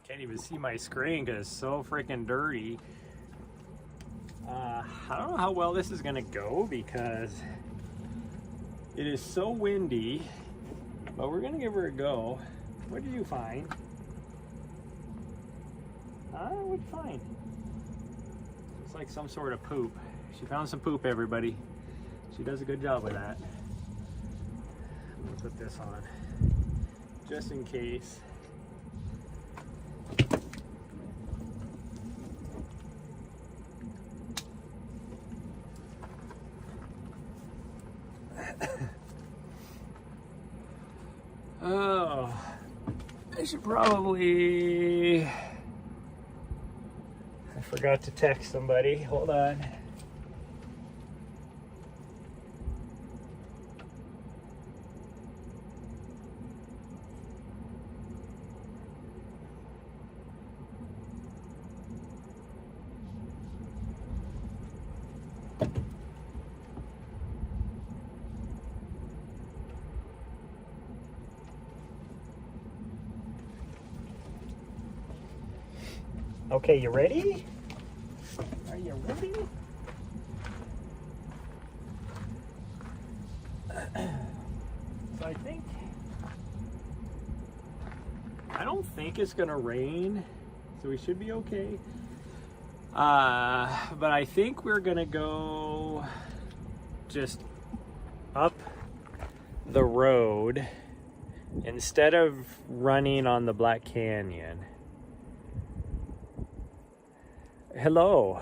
Can't even see my screen because it's so freaking dirty. I don't know how well this is gonna go because it is so windy, but we're gonna give her a go. What did you find? What'd you find? It's like some sort of poop. She found some poop, everybody. She does a good job with that. I'm gonna put this on just in case. Oh, I should probably... I forgot to text somebody. Hold on. Okay, you ready? Are you ready? So I don't think it's gonna rain, so we should be okay. But I think we're gonna go just up the road instead of running on the Black Canyon. Hello.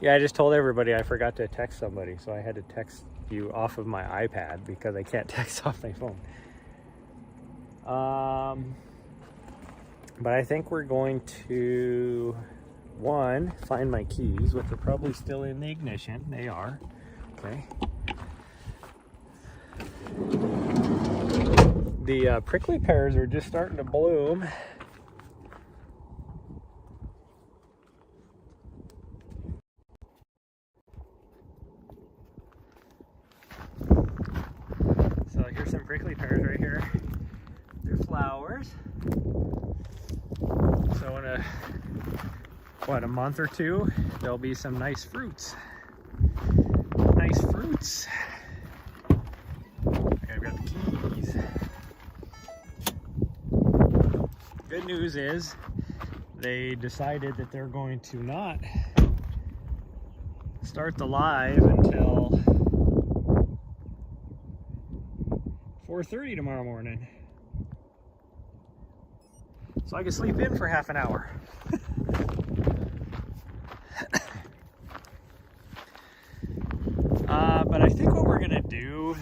Yeah, I just told everybody I forgot to text somebody, so I had to text you off of my iPad because I can't text off my phone. But I think we're going to, one, find my keys, which are probably still in the ignition. They are. Okay. The prickly pears are just starting to bloom. So here's some prickly pears right here. They're flowers. So in a month or two, there'll be some nice fruits. Nice fruits. I've got the keys. Good news is they decided that they're going to not start the live until 4:30 tomorrow morning. So I can sleep in for half an hour. But I think what we're gonna do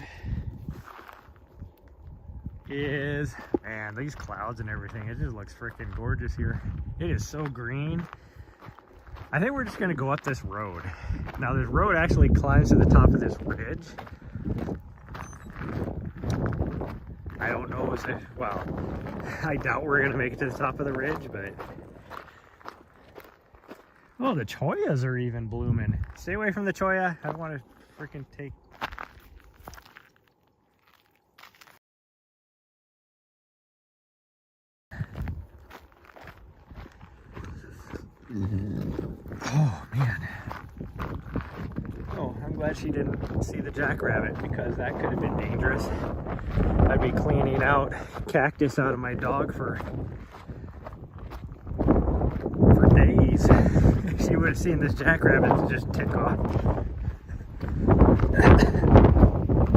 is, man, these clouds and everything, it just looks freaking gorgeous here. It is so green. I think we're just gonna go up this road. Now this road actually climbs to the top of this ridge. I don't know, well, I doubt we're gonna make it to the top of the ridge, but... Oh, the choyas are even blooming. Stay away from the choya. I don't want to freaking take... Oh, man. Oh, I'm glad she didn't see the jackrabbit because that could have been dangerous. I'd be cleaning out cactus out of my dog for days. She would have seen this jackrabbit just tick off.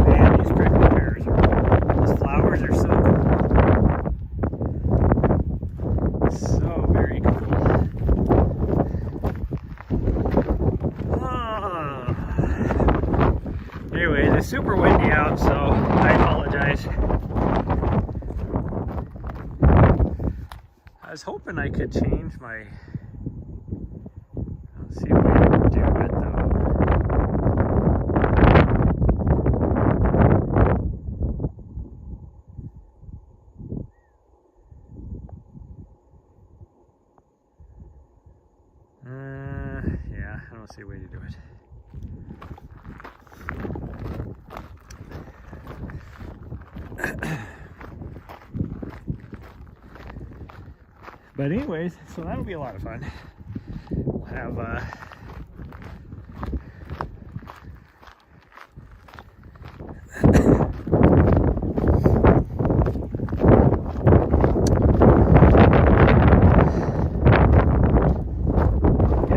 Man, these prickly pears, these flowers are so cool. So very cool. Oh. Anyways, it's super windy out, so I apologize. I was hoping I could change my... Let's see if we can do it though. Yeah, I don't see a way to do it. But anyways, so that'll be a lot of fun. We'll have get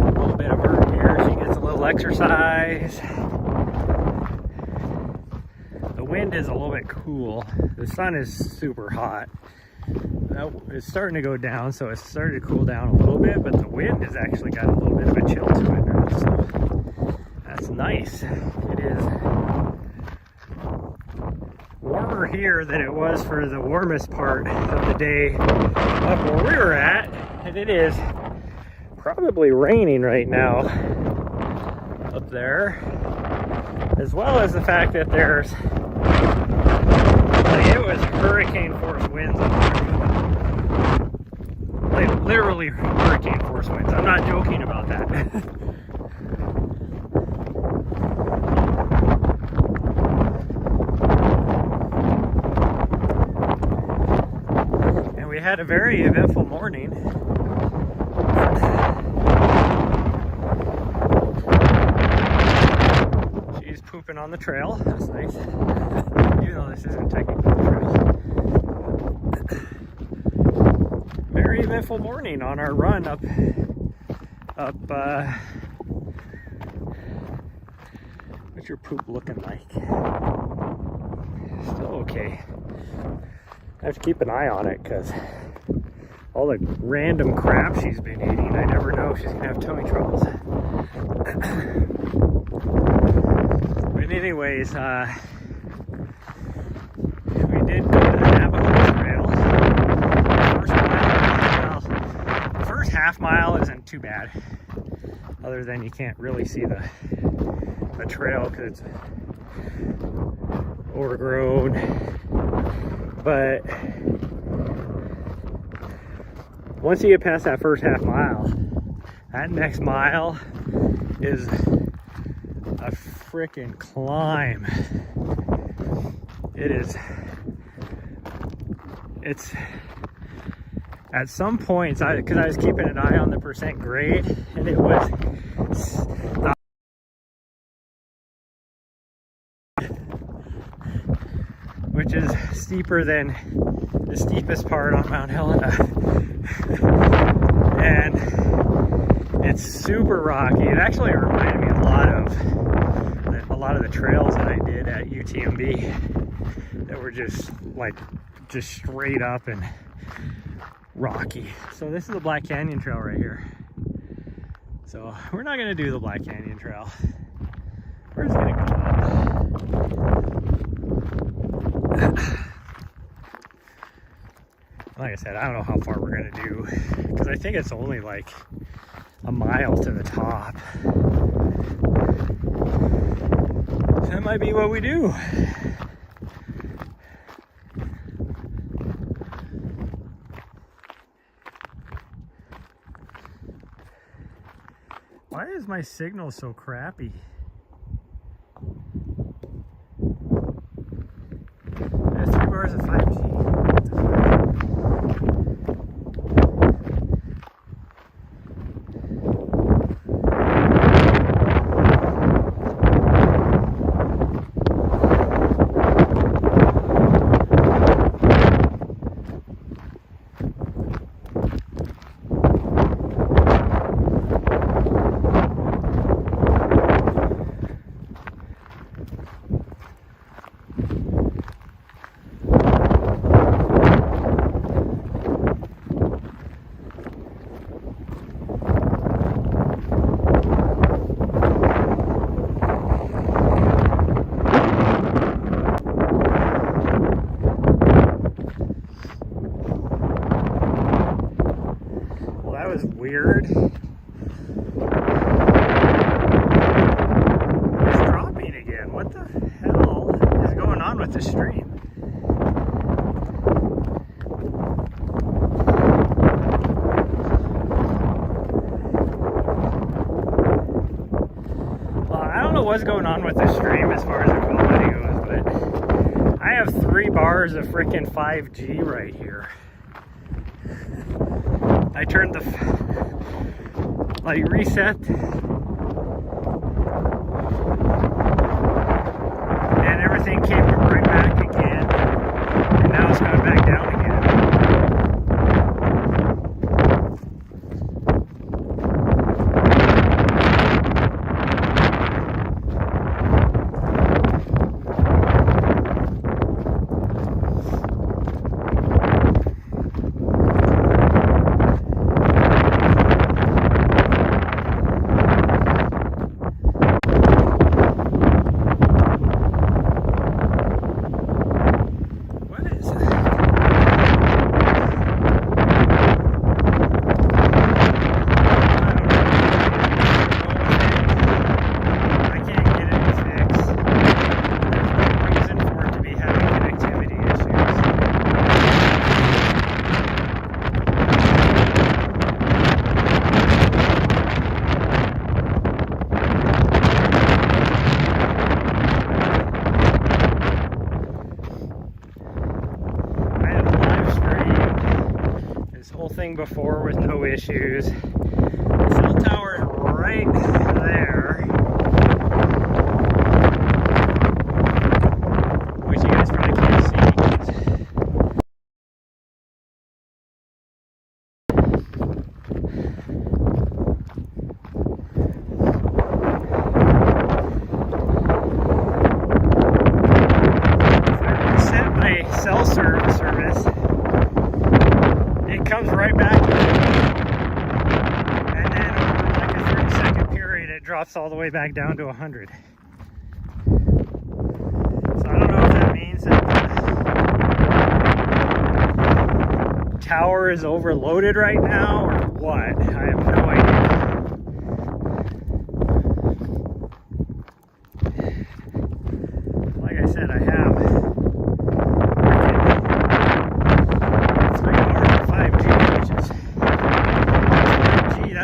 a little bit of her here. She gets a little exercise. The wind is a little bit cool. The sun is super hot. It's starting to go down, so it's started to cool down a little bit, but the wind has actually got a little bit of a chill to it now, so that's nice. It is warmer here than it was for the warmest part of the day up where we were at, and it is probably raining right now up there, as well as the fact that there's, like, it was hurricane force winds up there. Like, literally hurricane force winds. I'm not joking about that. And we had a very eventful morning. She's pooping on the trail. That's nice. Even though this isn't technically a trail. Very eventful morning on our run up what's your poop looking like? Still okay. I have to keep an eye on it because all the random crap she's been eating, I never know if she's gonna have tummy troubles. But anyways, we did go to the Navajo Trail. The first half mile isn't too bad, other than you can't really see the trail because it's overgrown. But once you get past that first half mile, that next mile is a freaking climb. It's at some points, because I was keeping an eye on the percent grade, and it was which is steeper than the steepest part on Mount Helena. And it's super rocky. It actually reminded me a lot of the trails that I did at UTMB that were just straight up and rocky. So this is the Black Canyon Trail right here. So we're not gonna do the Black Canyon Trail. We're just gonna go up. Like I said, I don't know how far we're gonna do because I think it's only like a mile to the top. So that might be what we do. Why is my signal so crappy? I have 3 bars of 5G. Weird. It's dropping again. What the hell is going on with the stream? Well, I don't know what's going on with the stream as far as the quality goes, but I have 3 bars of freaking 5G right here. I turned the like reset, and everything came right back again, and now it's gone back down again. Before with no issues. The cell tower is right there, which you guys probably can't see. If I reset my cell service, it comes right back, and then over like a 30-second period it drops all the way back down to 100. So I don't know if that means that the tower is overloaded right now or what. I have no idea. Like I said, I have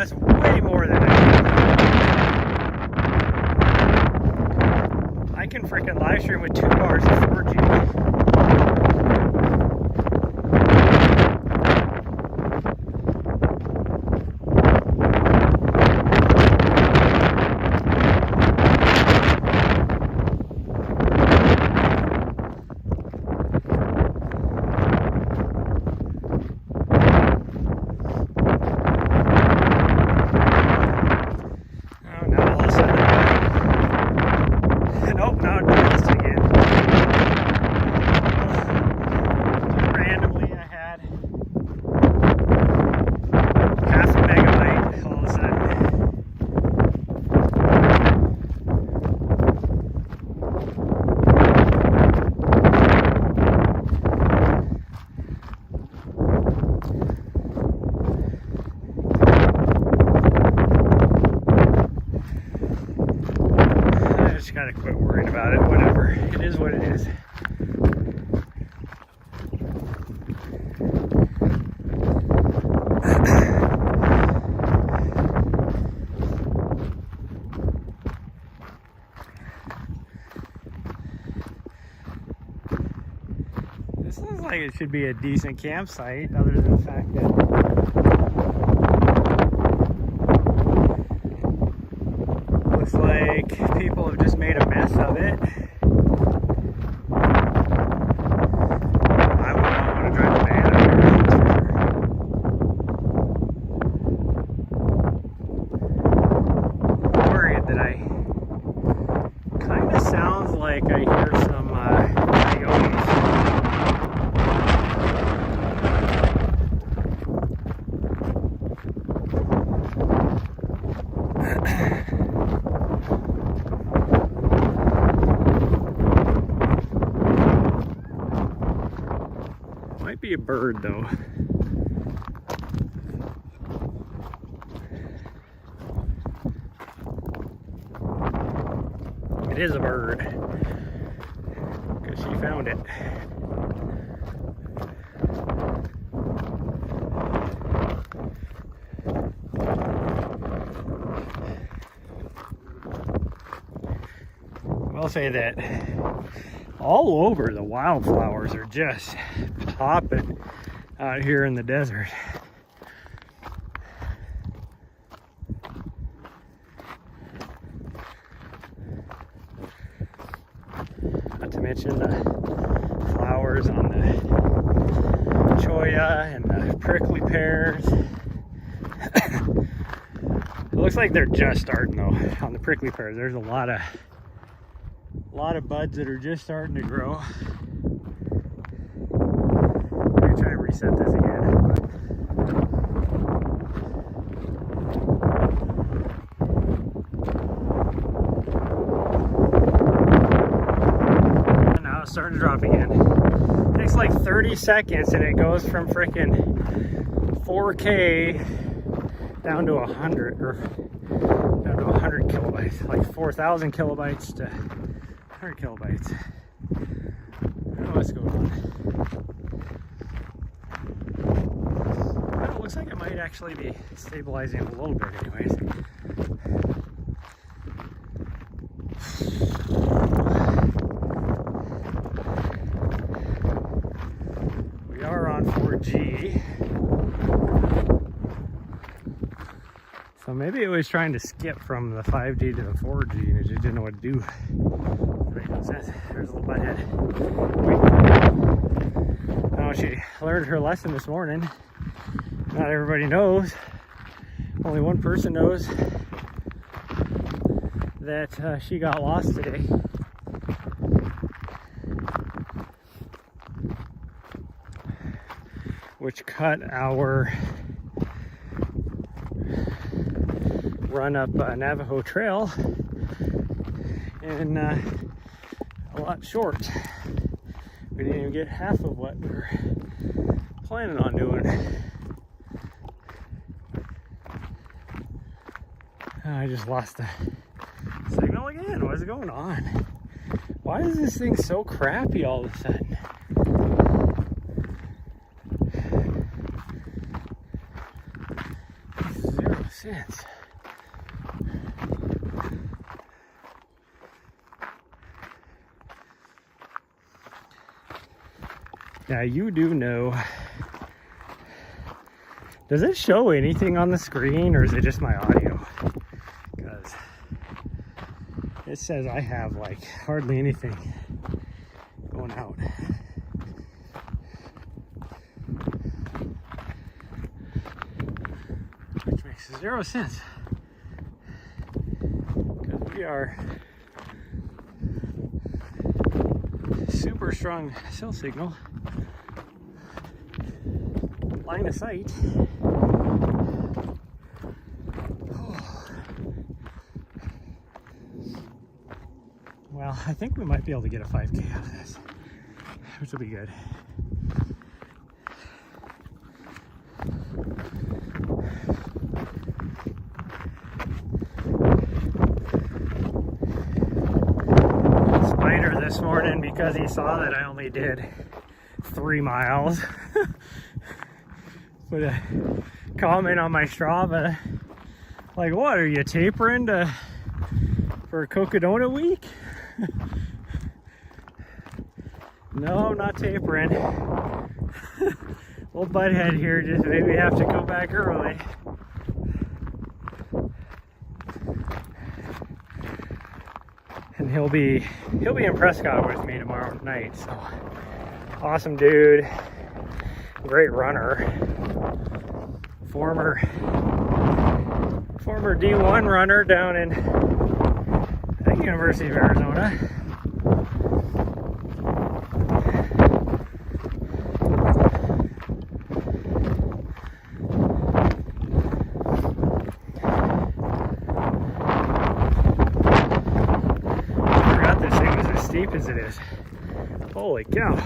that's way more than I can freaking live stream with 2 bars of 4G. Gotta quit worrying about it. Whatever. It is what it is. This looks like it should be a decent campsite, other than the fact that looks like people have just made a mess of it. I would not want to drive a van out here, that's for sure. I'm worried that kind of sounds like I hear some coyotes. Might be a bird though. It is a bird, because she found it. I'll say that all over the wildflowers are just popping out here in the desert. mentioned the flowers on the cholla and the prickly pears. It looks like they're just starting though on the prickly pears. There's a lot of buds that are just starting to grow. I'm gonna try and reset this again. And now it's starting to drop again. It takes like 30 seconds and it goes from freaking 4K down to 100 or down to 100 kilobytes, like 4,000 kilobytes to 100 kilobytes. I don't know what's going on. Well, it looks like it might actually be stabilizing a little bit anyways. We are on 4G. So maybe it was trying to skip from the 5G to the 4G and it just didn't know what to do. There's a little butthead. Oh, she learned her lesson this morning. Not everybody knows. Only one person knows that she got lost today. Which cut our run up Navajo Trail and a lot short. We didn't even get half of what we were planning on doing. I just lost the signal again. What is going on? Why is this thing so crappy all of a sudden? Makes 0 sense. Now you do know, does it show anything on the screen or is it just my audio? Because it says I have like hardly anything going out. Which makes 0 sense. Because we are super strong cell signal. Line of sight. Well, I think we might be able to get a 5K out of this, which will be good. Spider this morning, because he saw that I only did 3 miles. Put a comment on my Strava, like, what, are you tapering for Cocodona week? No, I'm not tapering. Old butthead here just made me have to go back early. And he'll be in Prescott with me tomorrow night, so awesome dude, great runner. Former D1 runner down in the University of Arizona. I forgot this thing was as steep as it is. Holy cow.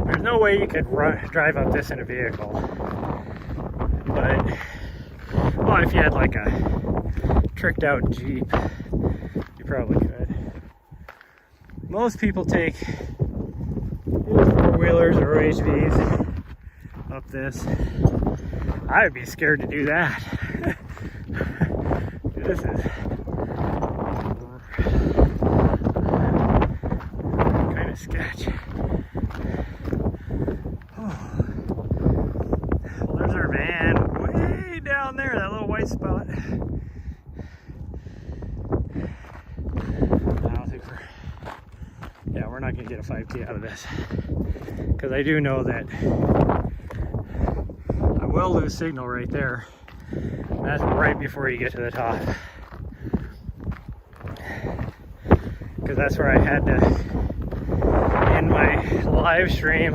There's no way you could drive up this in a vehicle, but, well, if you had like a tricked out Jeep, you probably could. Most people take four-wheelers or HVs up this. I would be scared to do that. This is kind of sketch. Well, there's our van way down there, that little white spot. I don't think we're get a 5K out of this, because I do know that I will lose signal right there. That's right before you get to the top, because that's where I had to end my live stream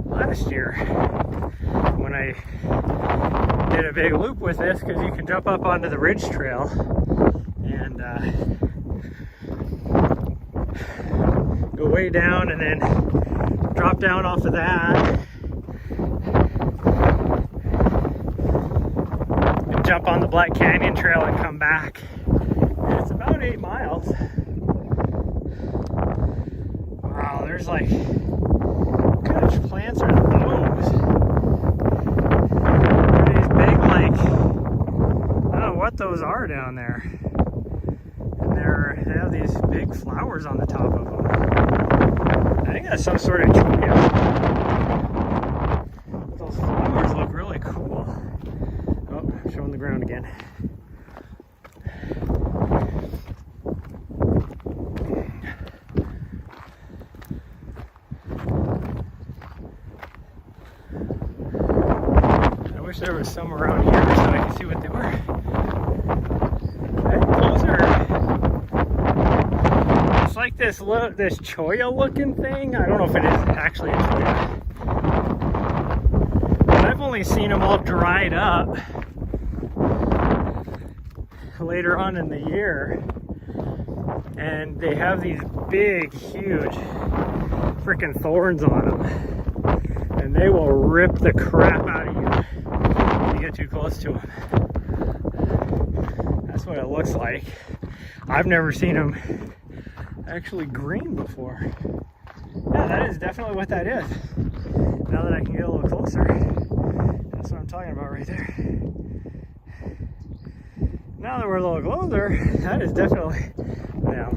last year when I did a big loop with this, because you can jump up onto the ridge trail and go way down and then drop down off of that and jump on the Black Canyon Trail and come back. And it's about 8 miles. Wow, there's like, what kind of plants are those? They're these big, like, I don't know what those are down there. And they have these big flowers on the top of them. I think that's some sort of cholla. Those flowers look really cool. Oh, I'm showing the ground again. I wish there was some around here so I could see what they were. Those are, it's like this cholla looking thing. I don't know if it is actually a cholla, but I've only seen them all dried up later on in the year, and they have these big, huge freaking thorns on them, and they will rip the crap out of you if you get too close to them. That's what it looks like. I've never seen them actually green before. Yeah, that is definitely what that is. Now that I can get a little closer, that's what I'm talking about right there. Now that we're a little closer, that is definitely them.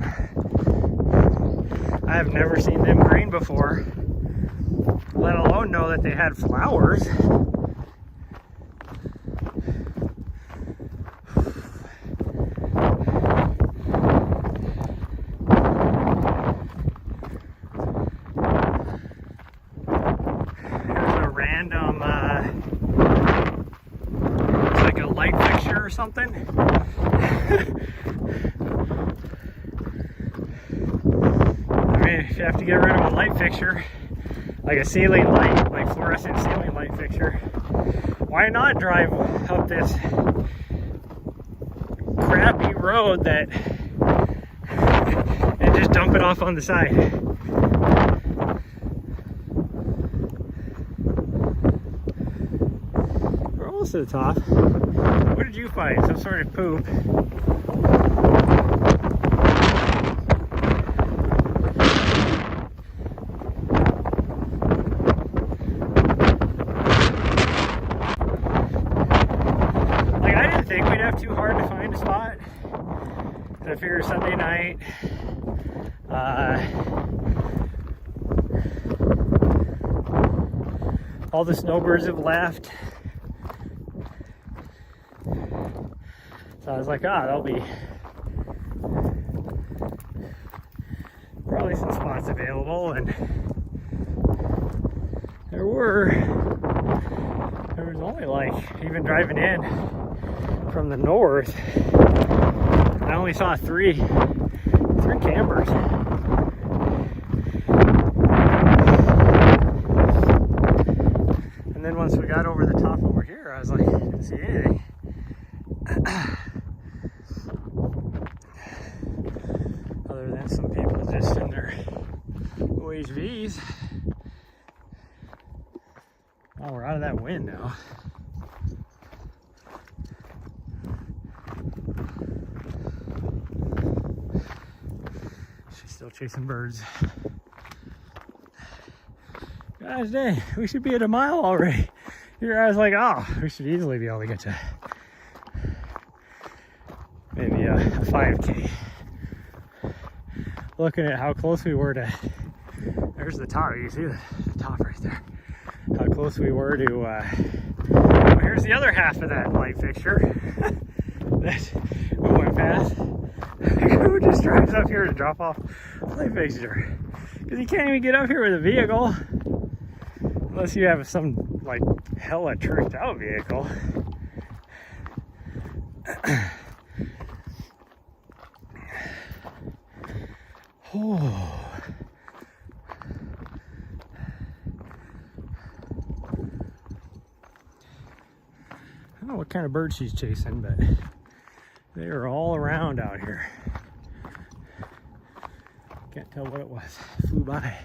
I have never seen them green before, let alone know that they had flowers. Or something. I mean, if you have to get rid of a light fixture, like a ceiling light, like fluorescent ceiling light fixture, why not drive up this crappy road that and just dump it off on the side? We're almost to the top. What did you find? Some sort of poop. Like, I didn't think we'd have too hard to find a spot. I figured Sunday night, all the snowbirds have left. So I was like, there'll be probably some spots available, and there was only, like, even driving in from the north, I only saw three campers. And then once we got over the top over here, I was like, I didn't see anything. Other than some people just in their OHVs. Oh, we're out of that wind now. She's still chasing birds. Gosh dang, we should be at a mile already. Here I was like, oh, we should easily be able to get to maybe a 5K. Looking at how close we were to, there's the top, you see the top right there. How close we were to, well, here's the other half of that light fixture that we went past. Who just drives up here to drop off light fixture? Because you can't even get up here with a vehicle. Unless you have some, like, hella tricked out vehicle. Oh. I don't know what kind of bird she's chasing, but they are all around out here. Can't tell what it was. Flew by.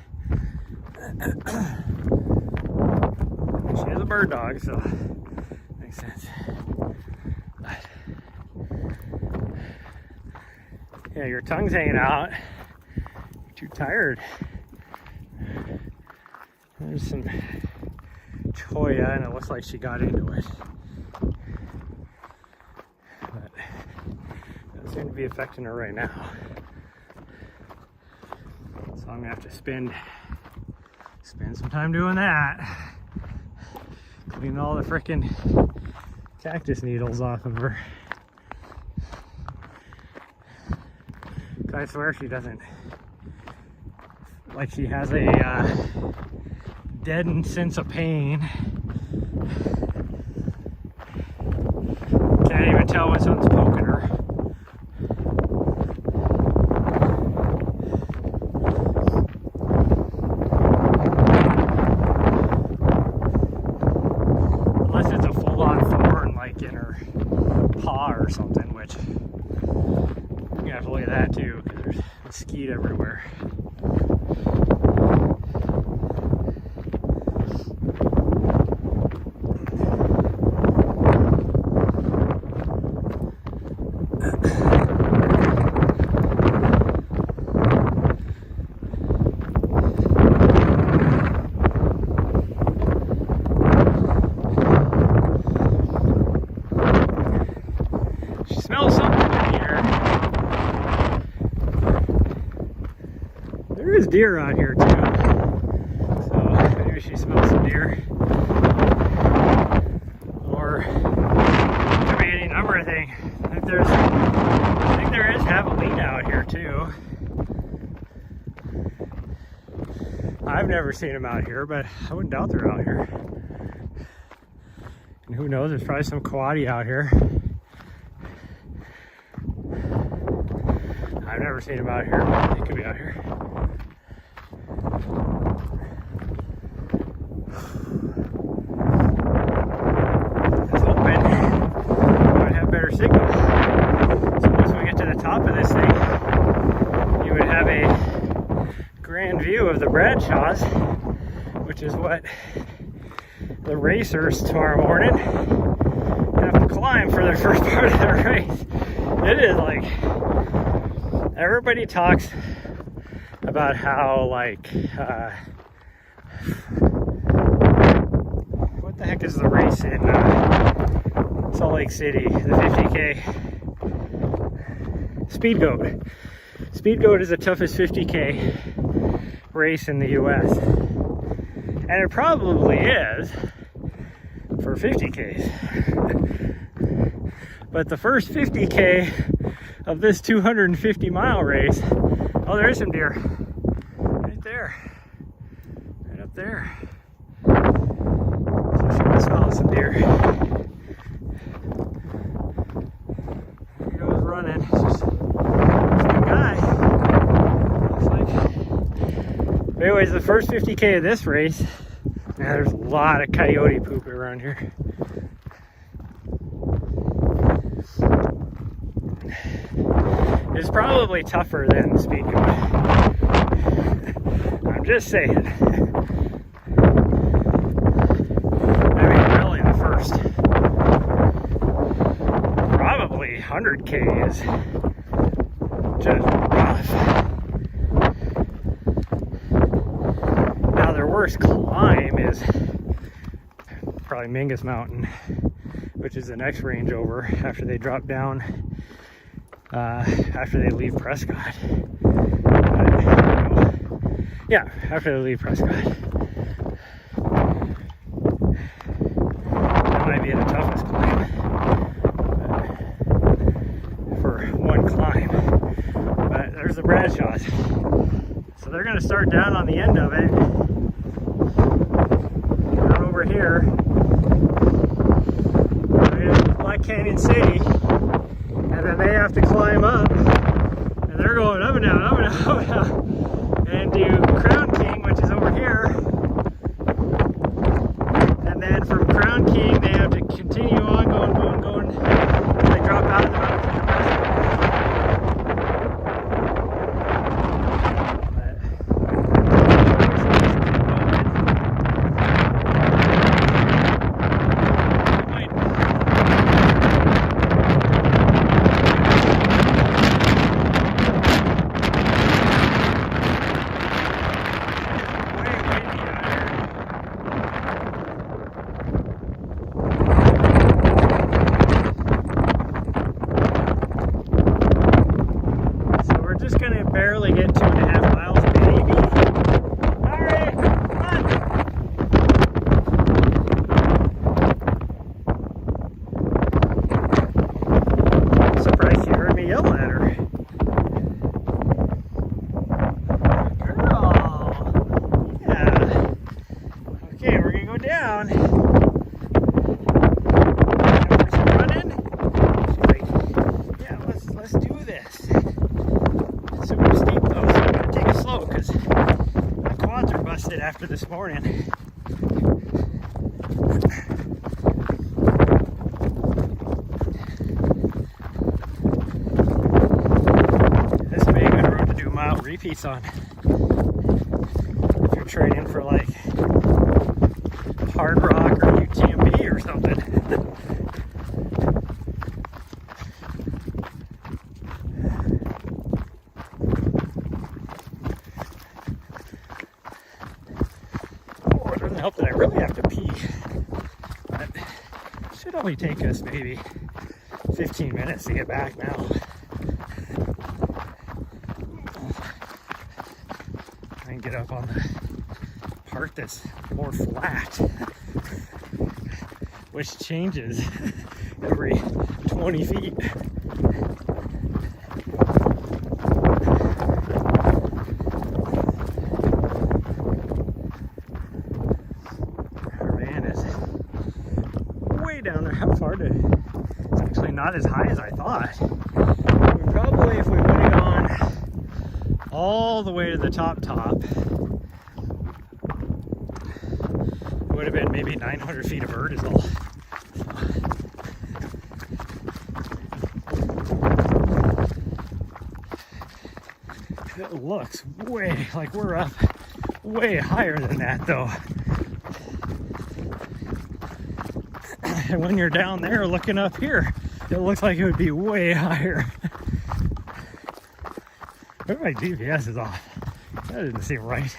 She has a bird dog, so makes sense. But, yeah, your tongue's hanging out. You're too tired. There's some choya, and it looks like she got into it. But it doesn't seem to be affecting her right now. So I'm gonna have to spend some time doing that. Cleaning all the frickin' cactus needles off of her. I swear she doesn't, like she has a deadened sense of pain. Can't even tell when someone's poking her. Unless it's a full-on thorn, like in her paw or something, which you have to look at that too, because there's mesquite everywhere. She smells something in here. There is deer out here too, so maybe she smells some deer, or it could be any number of things. I think there is javelina out here too. I've never seen them out here, but I wouldn't doubt they're out here. And who knows, there's probably some coati out here. I've never seen them out here, but they could be out here. I was hoping I would have better signal. So once we get to the top of this thing, you would have a grand view of the Bradshaws, which is what the racers tomorrow morning have to climb for their first part of the race. It is like, everybody talks about how, like, what the heck is the race in Salt Lake City, the 50K? Speed Goat. Speed Goat is the toughest 50K race in the US. And it probably is for 50Ks. But the first 50K of this 250-mile race, oh, there's some deer. Right there. Right up there. So she must smell some deer. There he goes running. It's just a good guy. Looks like. But anyways, the first 50K of this race, now there's a lot of coyote poop around here. It's probably tougher than the Speed Goat. I'm just saying. I mean, really, the first probably 100K is just rough. Now, their worst climb is probably Mingus Mountain, which is the next range over after they drop down. After they leave Prescott. Yeah, after they leave Prescott. That might be the toughest climb. For one climb. But there's the Bradshaws. So So they're going to start down on the end of it, down over here, right in Black Canyon City, and then they have to climb up, and they're going up and down, up and down, up and down, and do Crown King, which is over here, and then from Crown King they have to continue on going, and they drop out of the mountain. Barely get 2.5 miles, maybe. All right, come on. I'm surprised you heard me yell at her. Girl. Yeah. Okay, we're gonna go down. She's running. She's like, yeah, let's do this. Super steep though, so I'm gonna take it slow because my quads are busted after this morning. This would be a good road to do mile repeats on if you're training for like Hard Rock or UTMB or something. Help that I really have to pee, but it should only take us maybe 15 minutes to get back now. Try and get up on the part that's more flat, which changes every 20 feet. Down there, how far to? It's actually not as high as I thought. We probably, if we would have gone all the way to the top, it would have been maybe 900 feet of vertical. It looks way like we're up way higher than that though. And when you're down there looking up here, it looks like it would be way higher. Maybe my GPS is off. That didn't seem right.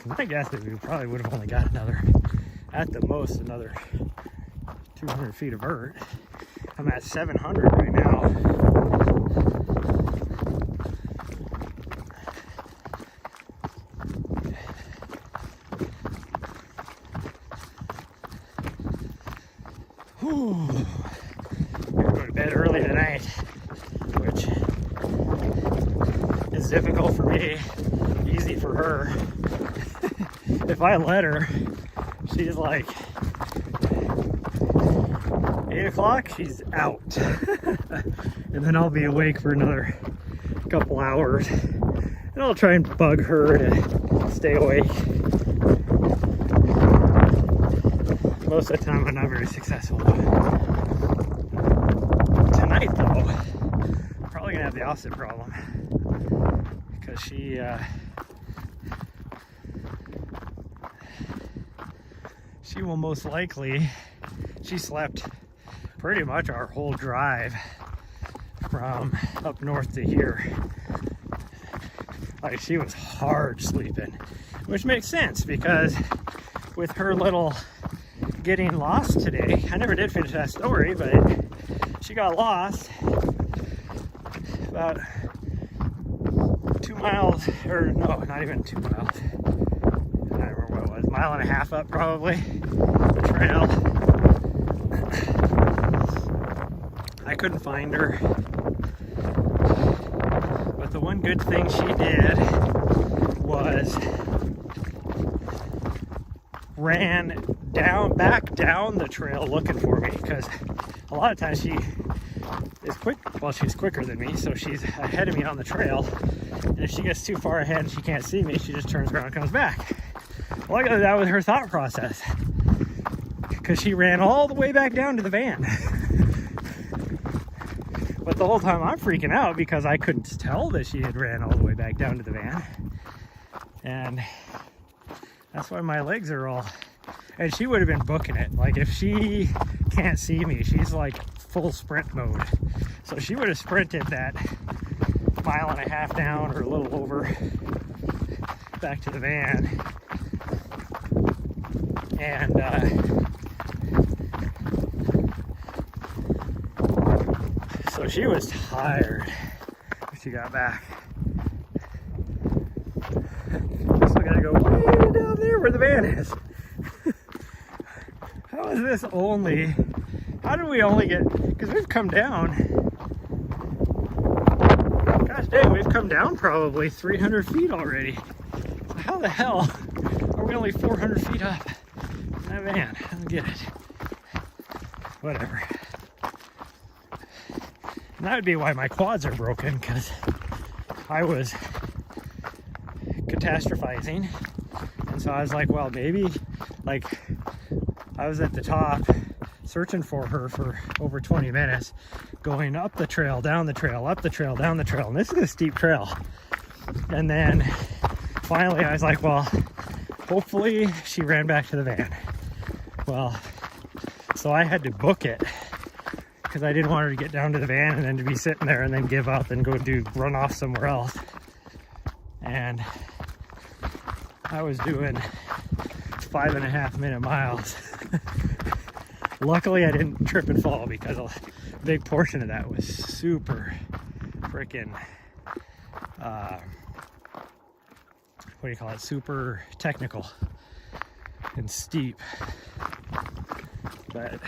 My guess is we probably would have only got another, at the most, another 200 feet of vert. I'm at 700 right now. Whew. I'm gonna go to bed early tonight, which is difficult for me, easy for her. If I let her, she's like 8 o'clock, she's out. And then I'll be awake for another couple hours. And I'll try and bug her to stay awake. Most of the time I'm not very successful. Tonight though, I'm probably gonna have the opposite problem. Because she will most likely, she slept pretty much our whole drive from up north to here. Like, she was hard sleeping, which makes sense because with her little getting lost today, I never did finish that story, but she got lost about 2 miles, or no, not even 2 miles. I don't remember what it was, 1.5 miles up probably, the trail. I couldn't find her, but the one good thing she did was ran back down the trail looking for me, because a lot of times she is quick. Well, she's quicker than me, so she's ahead of me on the trail. And if she gets too far ahead and she can't see me, she just turns around and comes back. Well, that was her thought process, because she ran all the way back down to the van. But the whole time I'm freaking out because I couldn't tell that she had ran all the way back down to the van. And that's why my legs are all... And she would have been booking it. Like, if she can't see me, she's like full sprint mode. So she would have sprinted that 1.5 miles down, or a little over, back to the van. And so she was tired when she got back. So I gotta go way down there where the van is. How is this only? How did we only get? Because we've come down. Gosh dang, we've come down probably 300 feet already. So how the hell are we only 400 feet up in that van? I don't get it. Whatever. And that would be why my quads are broken, because I was catastrophizing. And so I was like, well, maybe, like, I was at the top searching for her for over 20 minutes, going up the trail, down the trail, up the trail, down the trail. And this is a steep trail. And then finally I was like, well, hopefully she ran back to the van. Well, so I had to book it, because I didn't want her to get down to the van and then to be sitting there and then give up and go run off somewhere else. And I was doing 5.5 minute miles. Luckily I didn't trip and fall, because a big portion of that was super freaking what do you call it, super technical and steep. But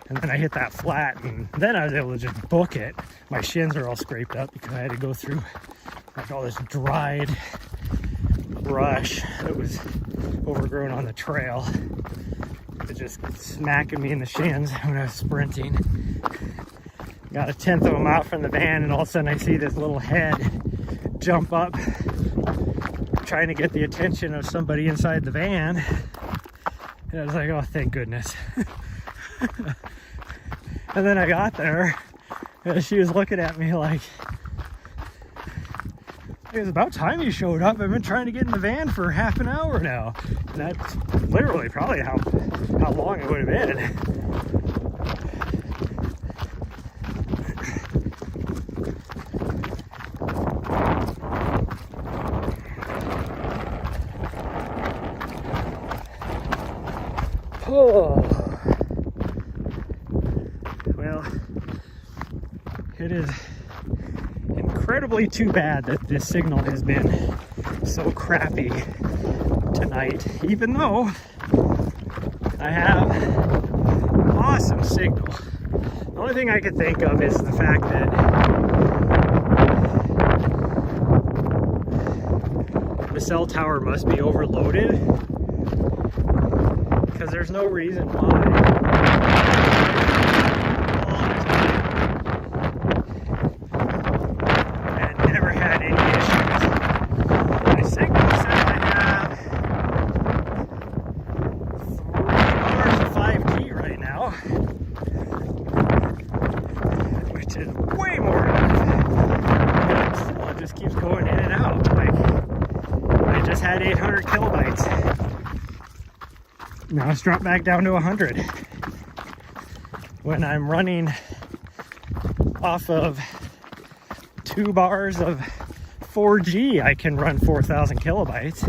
and then I hit that flat, and then I was able to just book it. My shins are all scraped up because I had to go through like all this dried brush that was overgrown on the trail. It just smacking me in the shins when I was sprinting. Got 1/10 of them out from the van, and all of a sudden I see this little head jump up, trying to get the attention of somebody inside the van. And I was like, oh, thank goodness. And then I got there, and she was looking at me like, it was about time you showed up. I've been trying to get in the van for half an hour now. And that's literally probably how long it would have been. Oh. Well, it is incredibly too bad that this signal has been so crappy tonight, even though I have awesome signal. The only thing I could think of is the fact that the cell tower must be overloaded, because there's no reason why. Had 800 kilobytes. Now it's dropped back down to 100. When I'm running off of 2 bars of 4G, I can run 4,000 kilobytes.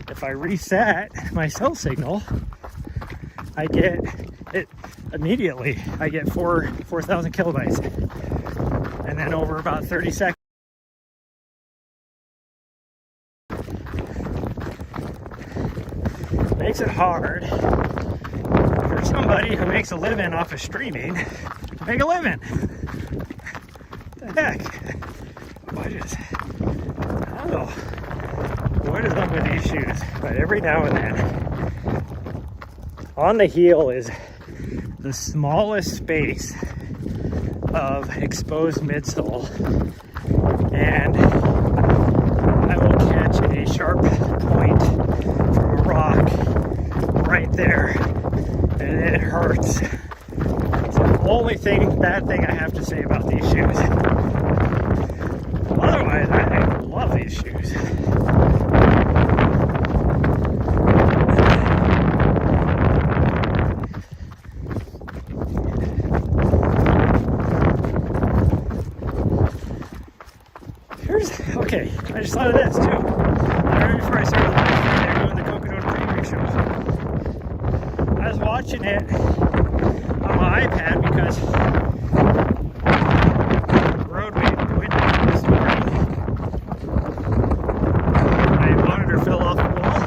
If I reset my cell signal, I get it immediately. I get 4,000 kilobytes. And then over about 30 seconds, makes it hard for somebody who makes a living off of streaming to make a living. What the heck? I don't know what is up with these shoes, but every now and then on the heel is the smallest space of exposed midsole, and I will catch a sharp point from a rock right there, and it hurts. It's the only bad thing I have to say about these shoes. Otherwise, I love these shoes. Okay, I just thought of this too. Right before I started live, they're doing the Coconut Preview show. I was watching it on my iPad because the roadway went this morning. My monitor fell off the wall,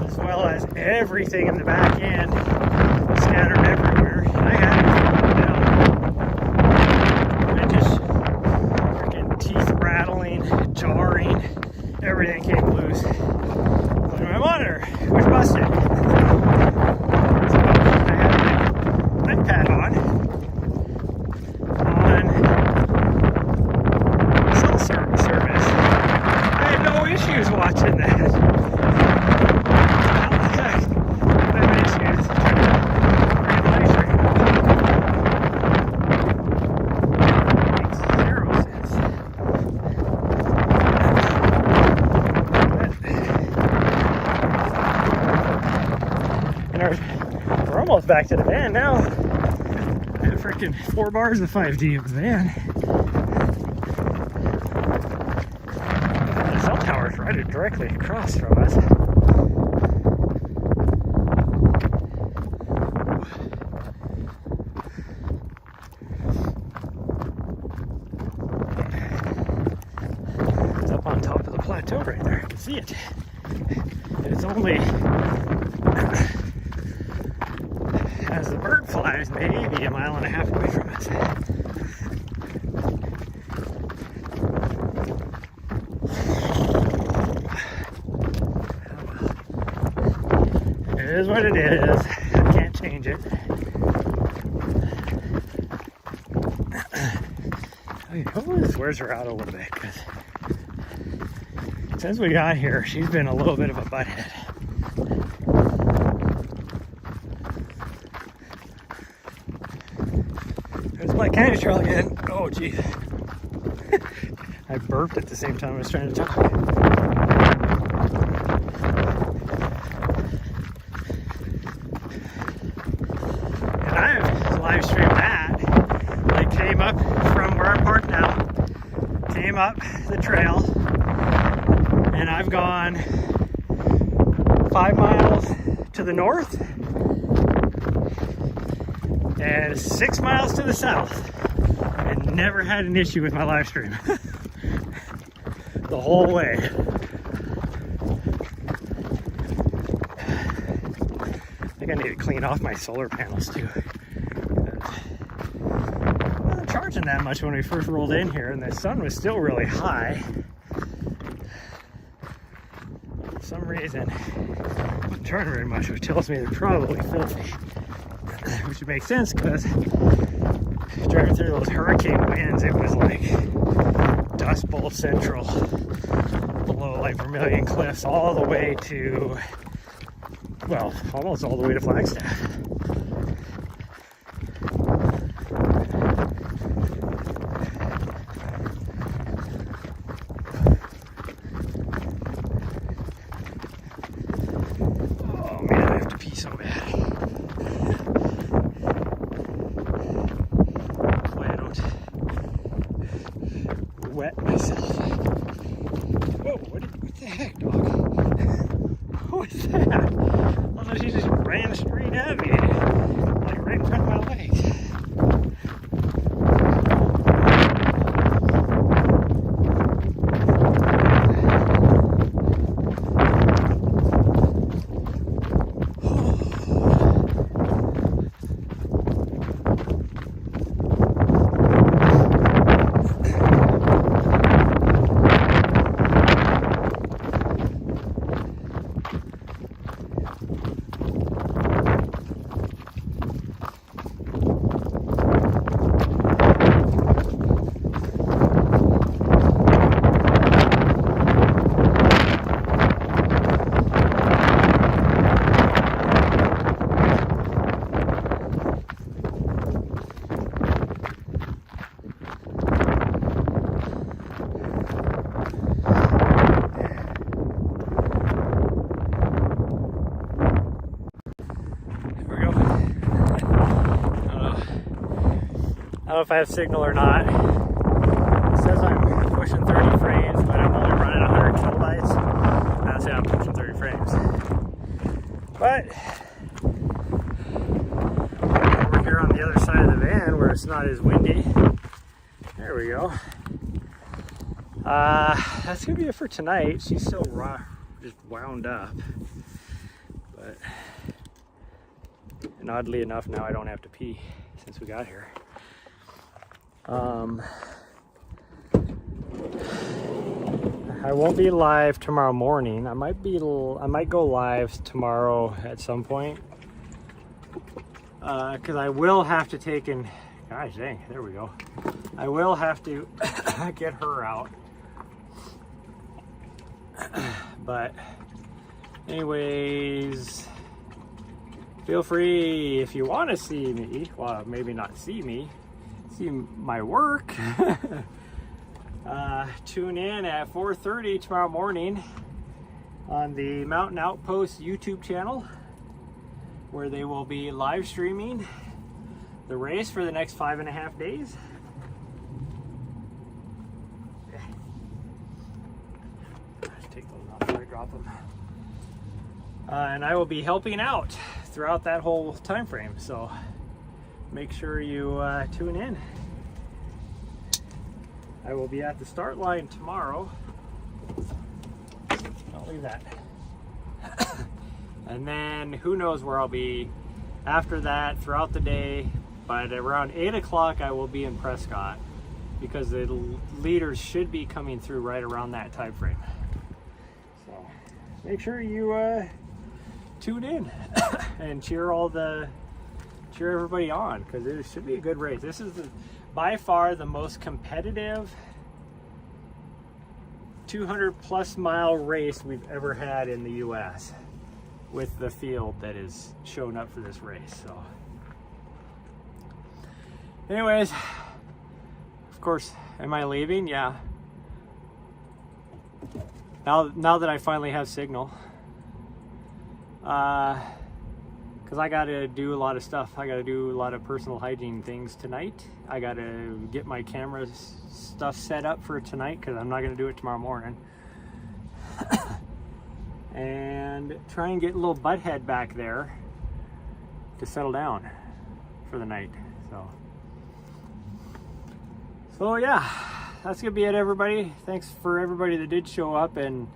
as well as everything in the back end scattered everywhere. I had it down. And just freaking teeth rattling, jarring, everything came loose. And my monitor was busted. So I had my iPad on cell service. I had no issues watching that. I had issues trying to live stream. Makes zero sense. And we're almost back to the van now. I have freaking 4 bars of 5D of the van. The cell tower is right directly across from us. It's up on top of the plateau right there. I can see it. It's only, as the bird flies, maybe 1.5 miles away from us. It is what it is. I can't change it. Hopefully this wears her out a little bit, because since we got here, she's been a little bit of a butthead. There's my candy trail again. Oh, geez. I burped at the same time I was trying to talk. And I've live streamed that. I came up from where I park now, came up the trail, and I've gone 5 miles to the north and 6 miles to the south, and never had an issue with my live stream the whole way. I think I need to clean off my solar panels too. I wasn't charging that much when we first rolled in here, and the sun was still really high. For some reason, I wasn't charging very much, which tells me they're probably filthy. Which would make sense, because driving through those hurricane winds, it was like Dust Bowl Central, below like Vermilion Cliffs, all the way to, well, almost all the way to Flagstaff. Oh man, I have to pee so bad. Wet myself. Whoa, what the heck, dog? What was that? Oh no, she just ran straight at me, like right in front of my legs. know if I have signal or not. It says I'm pushing 30 frames, but I'm only running 100 kilobytes. That's it, I'm pushing 30 frames. But over here on the other side of the van where it's not as windy, there we go. That's gonna be it for tonight. She's still just wound up, but and oddly enough, now I don't have to pee since we got here. I won't be live tomorrow morning. I might go live tomorrow at some point, because I will have to take in. Gosh dang, there we go. I will have to get her out. But anyways, feel free if you want to see me, well, maybe not see me, see my work. Tune in at 4:30 tomorrow morning on the Mountain Outpost YouTube channel, where they will be live streaming the race for the next 5.5 days. Take those off before I drop them. And I will be helping out throughout that whole time frame, so make sure you tune in. I will be at the start line tomorrow. Don't leave that. And then who knows where I'll be after that throughout the day. But around 8 o'clock I will be in Prescott, because the leaders should be coming through right around that time frame. So make sure you tune in and cheer everybody on, because it should be a good race. This is by far the most competitive 200+ mile race we've ever had in the US, with the field that is shown up for this race. So anyways, of course, am I leaving? Yeah. Now that I finally have signal, because I got to do a lot of stuff. I got to do a lot of personal hygiene things tonight. I got to get my camera stuff set up for tonight, because I'm not going to do it tomorrow morning. And try and get a little butthead back there to settle down for the night. So yeah, that's gonna be it, everybody. Thanks for everybody that did show up and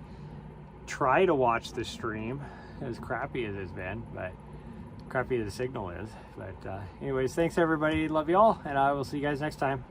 try to watch the stream, as crappy as it's been, but crappy as the signal is. But anyways, thanks everybody. Love you all, and I will see you guys next time.